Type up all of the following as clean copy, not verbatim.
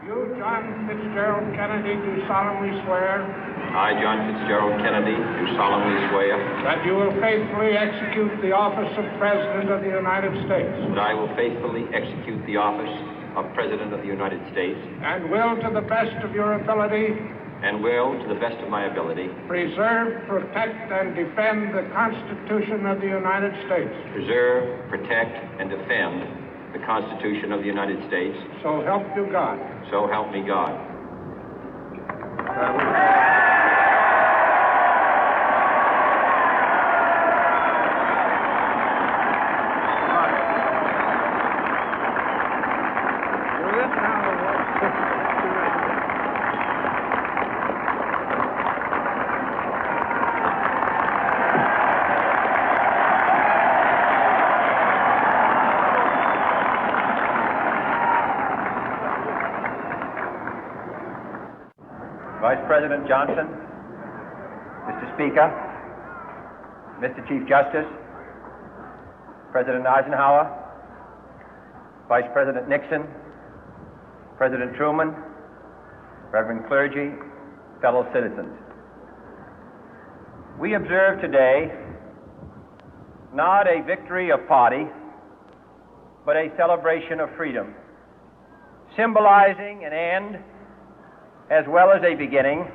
You, John Fitzgerald Kennedy, do solemnly swear. I, John Fitzgerald Kennedy, do solemnly swear. That you will faithfully execute the office of President of the United States. That I will faithfully execute the office of President of the United States. And will, to the best of your ability. And will, to the best of my ability. Preserve, protect, and defend the Constitution of the United States. Preserve, protect, and defend the Constitution of the United States. So help you God. So help me God. Vice President Johnson, Mr. Speaker, Mr. Chief Justice, President Eisenhower, Vice President Nixon, President Truman, Reverend clergy, fellow citizens. We observe today not a victory of party, but a celebration of freedom, symbolizing an end as well as a beginning,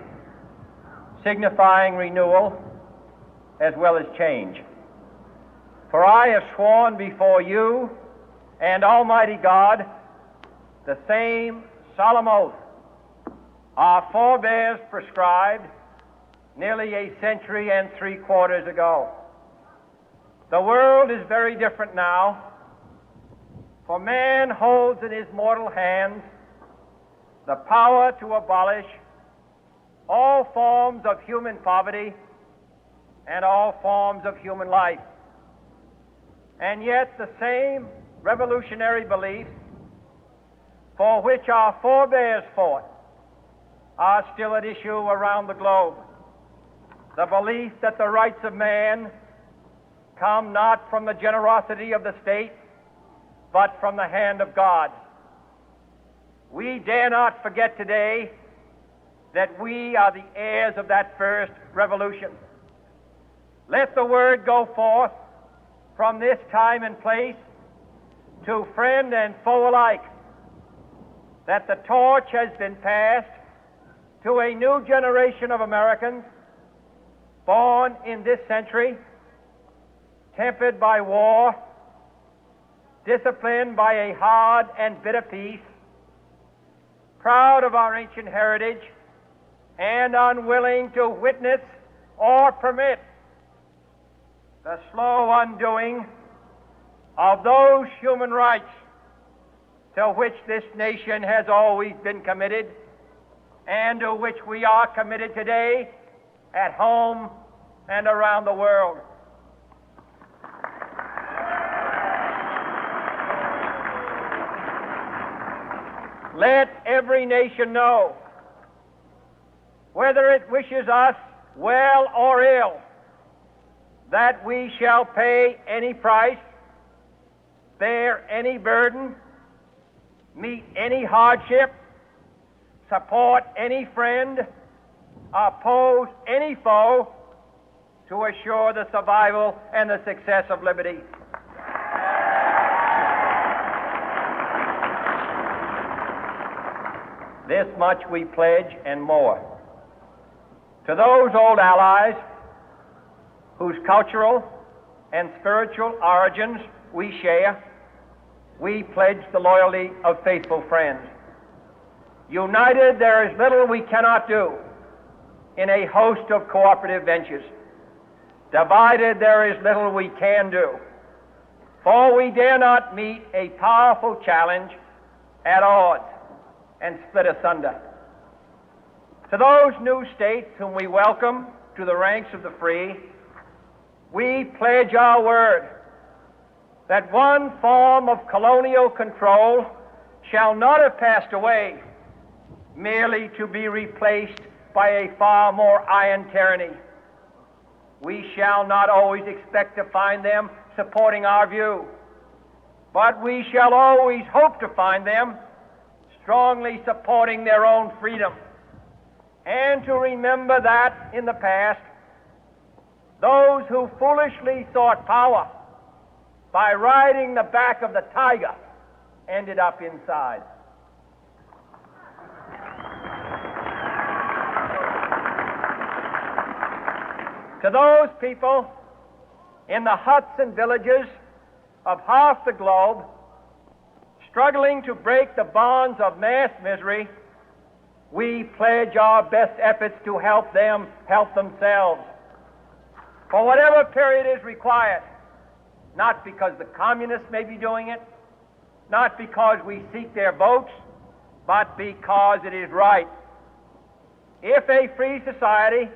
signifying renewal as well as change. For I have sworn before you and Almighty God the same solemn oath our forebears prescribed nearly a century and 3/4 ago. The world is very different now, for man holds in his mortal hands the power to abolish all forms of human poverty and all forms of human life. And yet the same revolutionary beliefs for which our forebears fought are still at issue around the globe. The belief that the rights of man come not from the generosity of the state, but from the hand of God. We dare not forget today that we are the heirs of that first revolution. Let the word go forth from this time and place to friend and foe alike that the torch has been passed to a new generation of Americans born in this century, tempered by war, disciplined by a hard and bitter peace, proud of our ancient heritage, and unwilling to witness or permit the slow undoing of those human rights to which this nation has always been committed and to which we are committed today at home and around the world. Let every nation know, whether it wishes us well or ill, that we shall pay any price, bear any burden, meet any hardship, support any friend, oppose any foe to assure the survival and the success of liberty. This much we pledge and more. To those old allies whose cultural and spiritual origins we share, we pledge the loyalty of faithful friends. United, there is little we cannot do in a host of cooperative ventures. Divided, there is little we can do, for we dare not meet a powerful challenge at odds and split asunder. To those new states whom we welcome to the ranks of the free, we pledge our word that one form of colonial control shall not have passed away, merely to be replaced by a far more iron tyranny. We shall not always expect to find them supporting our view, but we shall always hope to find them strongly supporting their own freedom, and to remember that in the past, those who foolishly sought power by riding the back of the tiger ended up inside. To those people in the huts and villages of half the globe struggling to break the bonds of mass misery, we pledge our best efforts to help them help themselves for whatever period is required, not because the communists may be doing it, not because we seek their votes, but because it is right. If a free society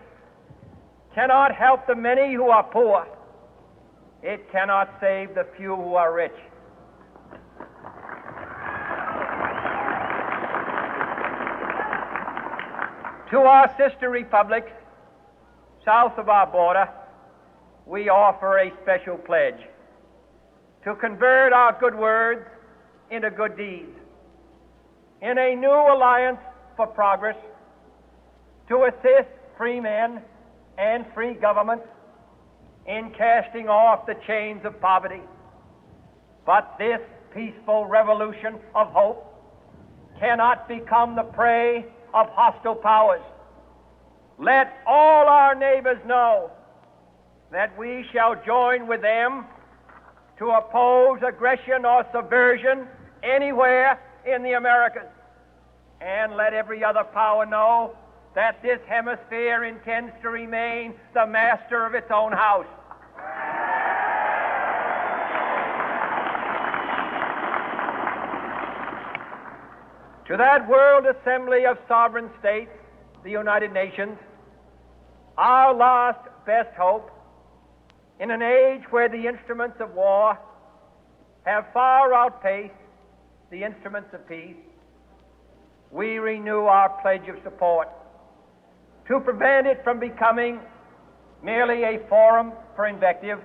cannot help the many who are poor, it cannot save the few who are rich. To our sister republics south of our border, we offer a special pledge to convert our good words into good deeds, in a new alliance for progress, to assist free men and free governments in casting off the chains of poverty. But this peaceful revolution of hope cannot become the prey of hostile powers. Let all our neighbors know that we shall join with them to oppose aggression or subversion anywhere in the Americas. And let every other power know that this hemisphere intends to remain the master of its own house. To that World Assembly of Sovereign States, the United Nations, our last best hope, in an age where the instruments of war have far outpaced the instruments of peace, we renew our pledge of support to prevent it from becoming merely a forum for invective,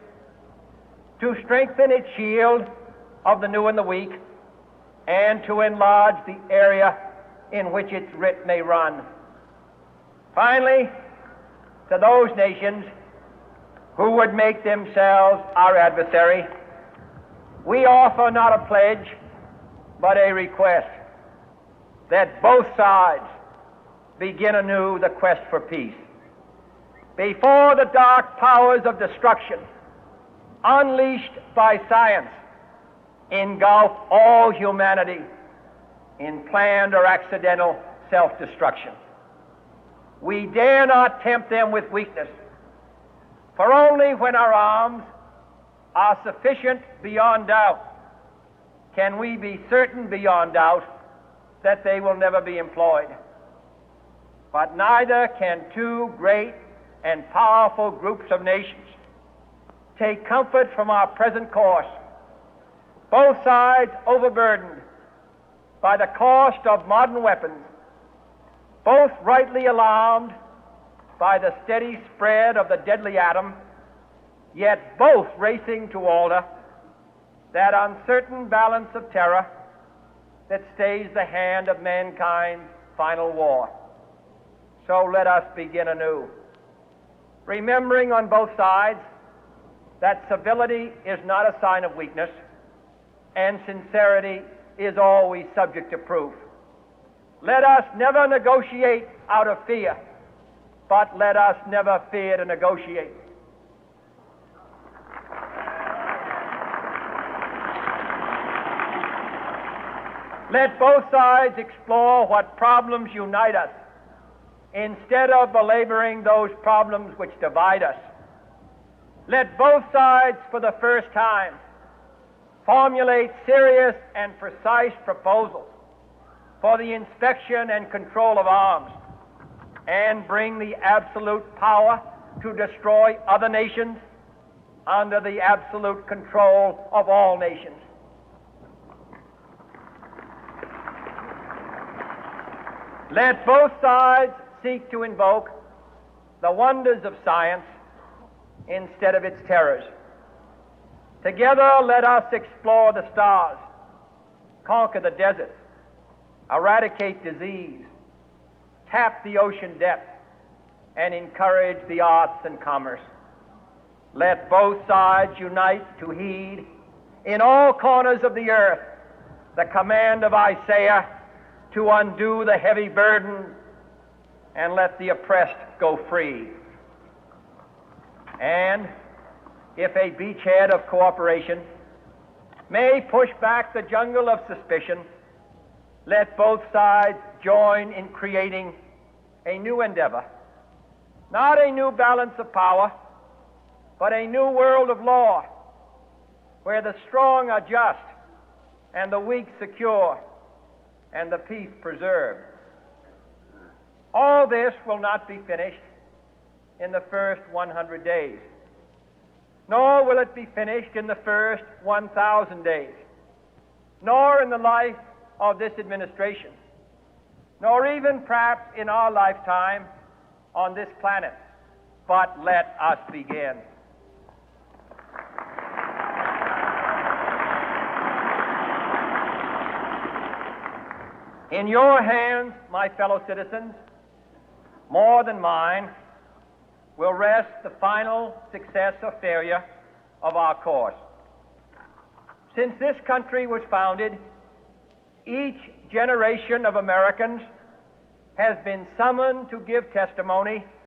to strengthen its shield of the new and the weak, and to enlarge the area in which its writ may run. Finally, to those nations who would make themselves our adversary, we offer not a pledge, but a request that both sides begin anew the quest for peace. Before the dark powers of destruction, unleashed by science, engulf all humanity in planned or accidental self-destruction, we dare not tempt them with weakness, for only when our arms are sufficient beyond doubt can we be certain beyond doubt that they will never be employed. But neither can two great and powerful groups of nations take comfort from our present course, both sides overburdened by the cost of modern weapons, both rightly alarmed by the steady spread of the deadly atom, yet both racing to alter that uncertain balance of terror that stays the hand of mankind's final war. So let us begin anew, remembering on both sides that civility is not a sign of weakness, and sincerity is always subject to proof. Let us never negotiate out of fear, but let us never fear to negotiate. Let both sides explore what problems unite us, instead of belaboring those problems which divide us. Let both sides, for the first time, formulate serious and precise proposals for the inspection and control of arms, and bring the absolute power to destroy other nations under the absolute control of all nations. Let both sides seek to invoke the wonders of science instead of its terrors. Together, let us explore the stars, conquer the deserts, eradicate disease, tap the ocean depth, and encourage the arts and commerce. Let both sides unite to heed in all corners of the earth the command of Isaiah to undo the heavy burden and let the oppressed go free. And if a beachhead of cooperation may push back the jungle of suspicion, let both sides join in creating a new endeavor, not a new balance of power, but a new world of law, where the strong are just and the weak secure and the peace preserved. All this will not be finished in the first 100 days, nor will it be finished in the first 1,000 days, nor in the life of this administration, nor even perhaps in our lifetime on this planet. But let us begin. In your hands, my fellow citizens, more than mine, will rest the final success or failure of our course. Since this country was founded, each generation of Americans has been summoned to give testimony